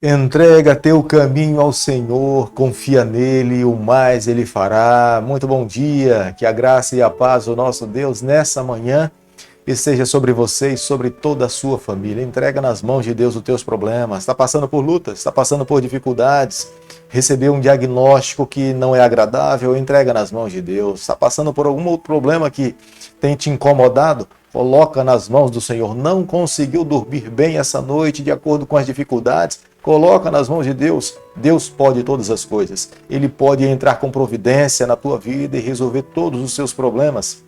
Entrega teu caminho ao Senhor, confia nele, o mais ele fará. Muito bom dia, que a graça e a paz do nosso Deus nessa manhã esteja sobre você e sobre toda a sua família. Entrega nas mãos de Deus os teus problemas. Está passando por lutas, está passando por dificuldades, recebeu um diagnóstico que não é agradável, entrega nas mãos de Deus. Está passando por algum outro problema que tem te incomodado, coloca nas mãos do Senhor. Não conseguiu dormir bem essa noite de acordo com as dificuldades, coloca nas mãos de Deus. Deus pode todas as coisas. Ele pode entrar com providência na tua vida e resolver todos os seus problemas.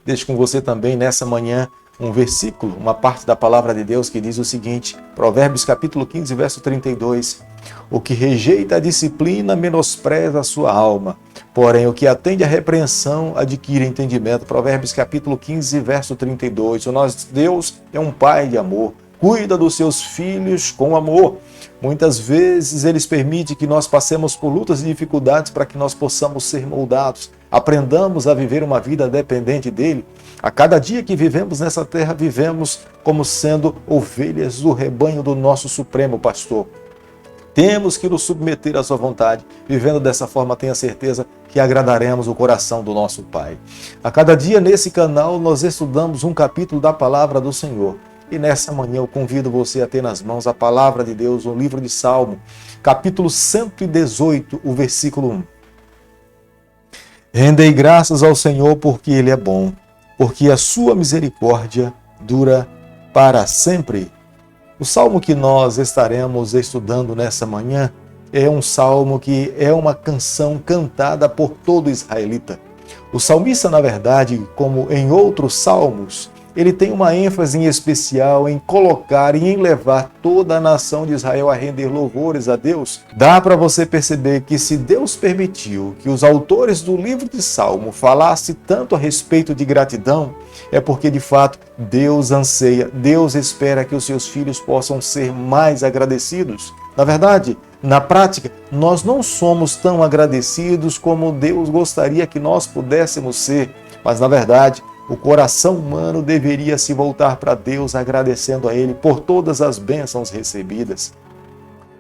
Deixo com você também nessa manhã um versículo, uma parte da palavra de Deus que diz o seguinte, Provérbios capítulo 15, verso 32. O que rejeita a disciplina menospreza a sua alma, porém o que atende à repreensão adquire entendimento. Provérbios capítulo 15, verso 32. O nosso Deus é um pai de amor, cuida dos seus filhos com amor. Muitas vezes Ele permite que nós passemos por lutas e dificuldades para que nós possamos ser moldados, aprendamos a viver uma vida dependente dEle. A cada dia que vivemos nessa terra, vivemos como sendo ovelhas do rebanho do nosso Supremo Pastor. Temos que nos submeter à sua vontade. Vivendo dessa forma, tenha certeza que agradaremos o coração do nosso Pai. A cada dia nesse canal nós estudamos um capítulo da palavra do Senhor. E nessa manhã eu convido você a ter nas mãos a palavra de Deus, o livro de Salmo, capítulo 118, o versículo 1. Rendei graças ao Senhor porque Ele é bom, porque a sua misericórdia dura para sempre. O salmo que nós estaremos estudando nessa manhã é um salmo que é uma canção cantada por todo israelita. O salmista, na verdade, como em outros salmos, ele tem uma ênfase em especial em colocar e em levar toda a nação de Israel a render louvores a Deus. Dá para você perceber que se Deus permitiu que os autores do livro de Salmo falassem tanto a respeito de gratidão, é porque de fato Deus anseia, Deus espera que os seus filhos possam ser mais agradecidos. Na verdade, na prática, nós não somos tão agradecidos como Deus gostaria que nós pudéssemos ser, mas na verdade, o coração humano deveria se voltar para Deus agradecendo a Ele por todas as bênçãos recebidas.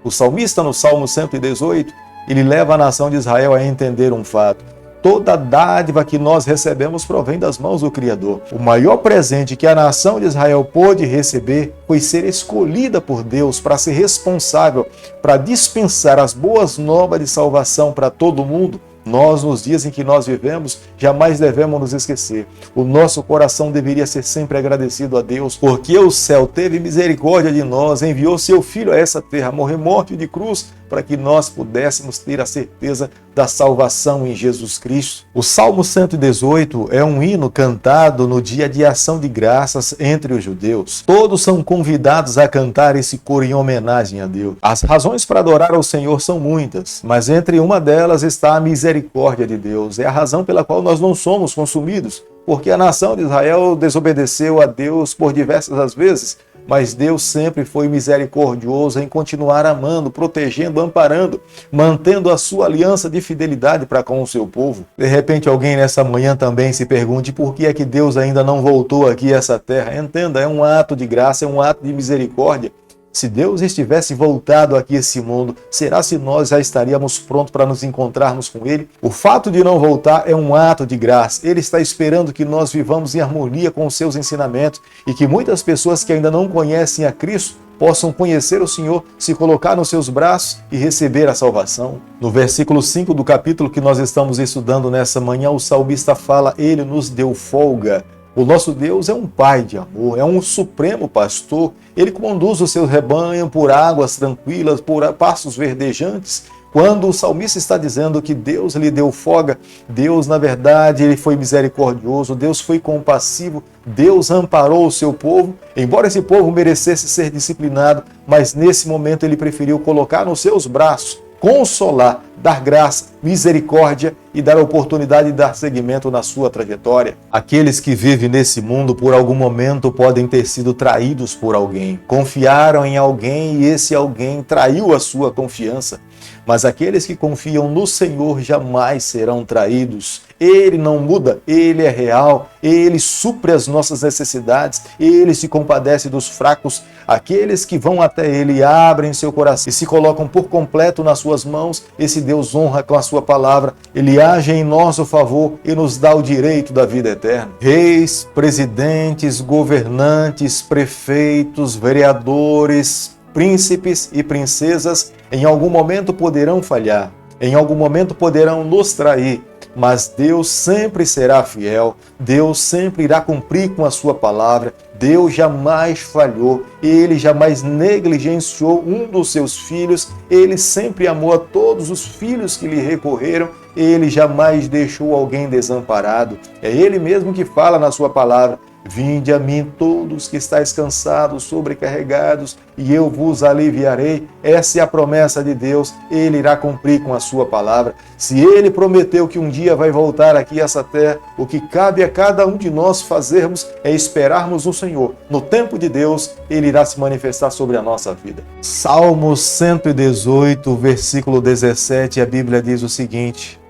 O salmista no Salmo 118, ele leva a nação de Israel a entender um fato. Toda dádiva que nós recebemos provém das mãos do Criador. O maior presente que a nação de Israel pôde receber foi ser escolhida por Deus para ser responsável, para dispensar as boas novas de salvação para todo mundo. Nós, nos dias em que nós vivemos, jamais devemos nos esquecer. O nosso coração deveria ser sempre agradecido a Deus, porque o céu teve misericórdia de nós, enviou seu Filho a essa terra, morrer morte de cruz, para que nós pudéssemos ter a certeza da salvação em Jesus Cristo. O Salmo 118 é um hino cantado no dia de ação de graças entre os judeus. Todos são convidados a cantar esse coro em homenagem a Deus. As razões para adorar ao Senhor são muitas, mas entre uma delas está a misericórdia de Deus. É a razão pela qual nós não somos consumidos, porque a nação de Israel desobedeceu a Deus por diversas vezes, mas Deus sempre foi misericordioso em continuar amando, protegendo, amparando, mantendo a sua aliança de fidelidade para com o seu povo. De repente alguém nessa manhã também se pergunte por que é que Deus ainda não voltou aqui a essa terra. Entenda, é um ato de graça, é um ato de misericórdia. Se Deus estivesse voltado aqui a esse mundo, será se nós já estaríamos prontos para nos encontrarmos com Ele? O fato de não voltar é um ato de graça. Ele está esperando que nós vivamos em harmonia com os seus ensinamentos e que muitas pessoas que ainda não conhecem a Cristo possam conhecer o Senhor, se colocar nos seus braços e receber a salvação. No versículo 5 do capítulo que nós estamos estudando nessa manhã, o salmista fala, Ele nos deu folga. O nosso Deus é um pai de amor, é um supremo pastor. Ele conduz o seu rebanho por águas tranquilas, por pastos verdejantes. Quando o salmista está dizendo que Deus lhe deu folga, Deus, na verdade, ele foi misericordioso, Deus foi compassivo, Deus amparou o seu povo, embora esse povo merecesse ser disciplinado, mas nesse momento ele preferiu colocar nos seus braços, consolar, dar graça, misericórdia e dar oportunidade de dar seguimento na sua trajetória. Aqueles que vivem nesse mundo por algum momento podem ter sido traídos por alguém, confiaram em alguém e esse alguém traiu a sua confiança. mas aqueles que confiam no Senhor jamais serão traídos. Ele não muda, Ele é real, Ele supre as nossas necessidades, Ele se compadece dos fracos. Aqueles que vão até Ele abrem seu coração e se colocam por completo nas suas mãos. Esse Deus honra com a sua palavra, Ele age em nosso favor e nos dá o direito da vida eterna. Reis, presidentes, governantes, prefeitos, vereadores, príncipes e princesas em algum momento poderão falhar, em algum momento poderão nos trair, mas Deus sempre será fiel, Deus sempre irá cumprir com a sua palavra. Deus jamais falhou, Ele jamais negligenciou um dos seus filhos, Ele sempre amou a todos os filhos que lhe recorreram, Ele jamais deixou alguém desamparado. É Ele mesmo que fala na sua palavra: vinde a mim todos que estáis cansados, sobrecarregados, e eu vos aliviarei. Essa é a promessa de Deus, Ele irá cumprir com a sua palavra. Se Ele prometeu que um dia vai voltar aqui a essa terra, o que cabe a cada um de nós fazermos é esperarmos o Senhor. No tempo de Deus, Ele irá se manifestar sobre a nossa vida. Salmo 118, versículo 17, a Bíblia diz o seguinte: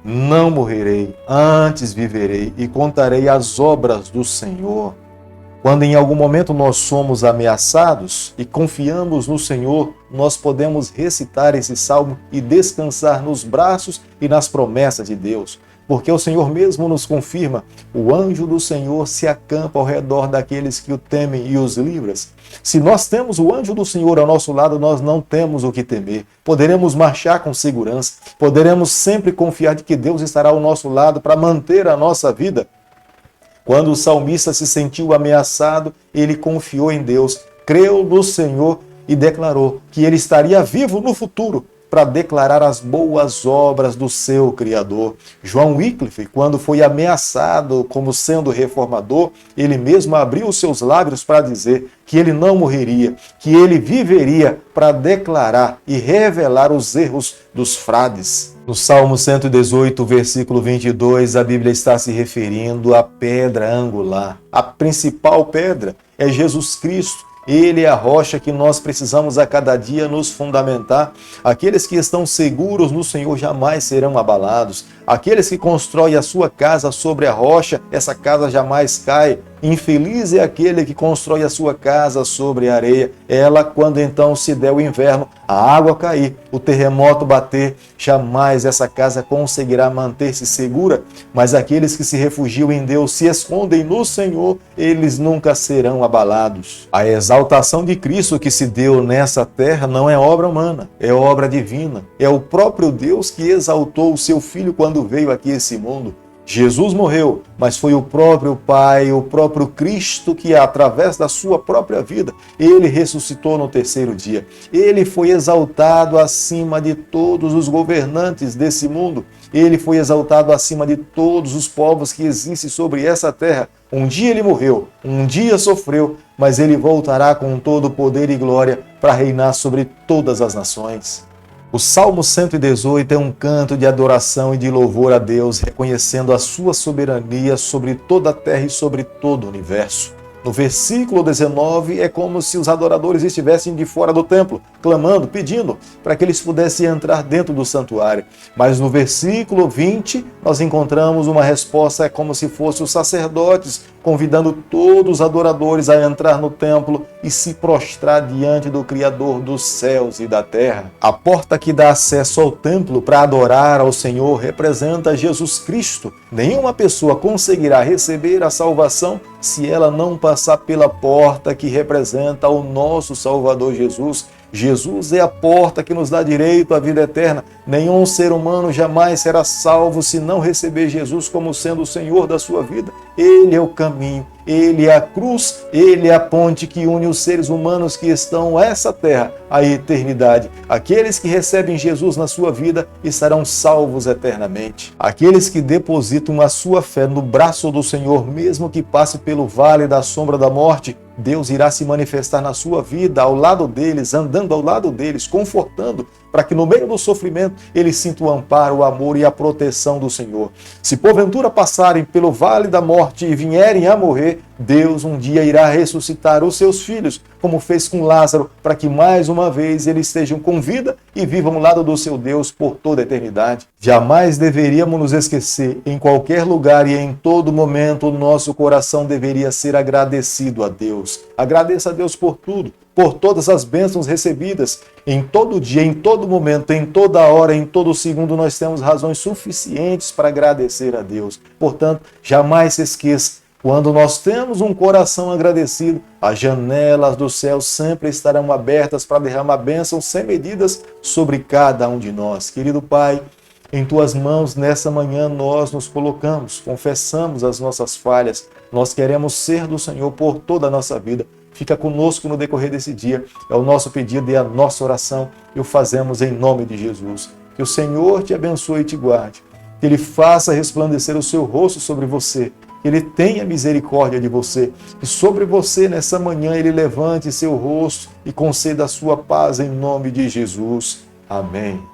não morrerei, antes viverei e contarei as obras do Senhor. Quando em algum momento nós somos ameaçados e confiamos no Senhor, nós podemos recitar esse salmo e descansar nos braços e nas promessas de Deus. Porque o Senhor mesmo nos confirma: o anjo do Senhor se acampa ao redor daqueles que o temem e os livra. Se nós temos o anjo do Senhor ao nosso lado, nós não temos o que temer. Poderemos marchar com segurança, poderemos sempre confiar de que Deus estará ao nosso lado para manter a nossa vida. Quando o salmista se sentiu ameaçado, ele confiou em Deus, creu no Senhor e declarou que ele estaria vivo no futuro para declarar as boas obras do seu Criador. John Wycliffe, quando foi ameaçado como sendo reformador, ele mesmo abriu os seus lábios para dizer que ele não morreria, que ele viveria para declarar e revelar os erros dos frades. No Salmo 118, versículo 22, a Bíblia está se referindo à pedra angular. A principal pedra é Jesus Cristo. Ele é a rocha que nós precisamos a cada dia nos fundamentar. Aqueles que estão seguros no Senhor jamais serão abalados. Aqueles que constroem a sua casa sobre a rocha, essa casa jamais cai. Infeliz é aquele que constrói a sua casa sobre a areia. Ela, quando então se der o inverno, a água cair, o terremoto bater, jamais essa casa conseguirá manter-se segura. Mas aqueles que se refugiam em Deus, se escondem no Senhor, eles nunca serão abalados. A exaltação de Cristo que se deu nessa terra não é obra humana, é obra divina. É o próprio Deus que exaltou o seu Filho quando veio aqui a esse mundo. Jesus morreu, mas foi o próprio Pai, o próprio Cristo que, através da sua própria vida, ele ressuscitou no terceiro dia. Ele foi exaltado acima de todos os governantes desse mundo. Ele foi exaltado acima de todos os povos que existem sobre essa terra. Um dia ele morreu, um dia sofreu, mas ele voltará com todo o poder e glória para reinar sobre todas as nações. O Salmo 118 é um canto de adoração e de louvor a Deus, reconhecendo a sua soberania sobre toda a terra e sobre todo o universo. No versículo 19, é como se os adoradores estivessem de fora do templo, clamando, pedindo para que eles pudessem entrar dentro do santuário. Mas no versículo 20, nós encontramos uma resposta, é como se fossem os sacerdotes convidando todos os adoradores a entrar no templo e se prostrar diante do Criador dos céus e da terra. A porta que dá acesso ao templo para adorar ao Senhor representa Jesus Cristo. Nenhuma pessoa conseguirá receber a salvação se ela não passar pela porta que representa o nosso Salvador Jesus. Jesus é a porta que nos dá direito à vida eterna. Nenhum ser humano jamais será salvo se não receber Jesus como sendo o Senhor da sua vida. Ele é o caminho, Ele é a cruz, Ele é a ponte que une os seres humanos que estão a essa terra, à eternidade. Aqueles que recebem Jesus na sua vida estarão salvos eternamente. Aqueles que depositam a sua fé no braço do Senhor, mesmo que passe pelo vale da sombra da morte, Deus irá se manifestar na sua vida, ao lado deles, andando ao lado deles, confortando, para que no meio do sofrimento eles sintam o amparo, o amor e a proteção do Senhor. Se porventura passarem pelo vale da morte e vierem a morrer, Deus um dia irá ressuscitar os seus filhos, como fez com Lázaro, para que mais uma vez eles estejam com vida e vivam ao lado do seu Deus por toda a eternidade. Jamais deveríamos nos esquecer, em qualquer lugar e em todo momento, o nosso coração deveria ser agradecido a Deus. Agradeça a Deus por tudo, por todas as bênçãos recebidas. Em todo dia, em todo momento, em toda hora, em todo segundo, nós temos razões suficientes para agradecer a Deus. Portanto, jamais se esqueça, quando nós temos um coração agradecido, as janelas do céu sempre estarão abertas para derramar bênçãos sem medidas sobre cada um de nós. Querido Pai, em Tuas mãos, nessa manhã, nós nos colocamos, confessamos as nossas falhas. Nós queremos ser do Senhor por toda a nossa vida. Fica conosco no decorrer desse dia. É o nosso pedido e a nossa oração. E o fazemos em nome de Jesus. Que o Senhor te abençoe e te guarde. Que Ele faça resplandecer o seu rosto sobre você. Que Ele tenha misericórdia de você. Que sobre você, nessa manhã, Ele levante seu rosto e conceda a sua paz em nome de Jesus. Amém.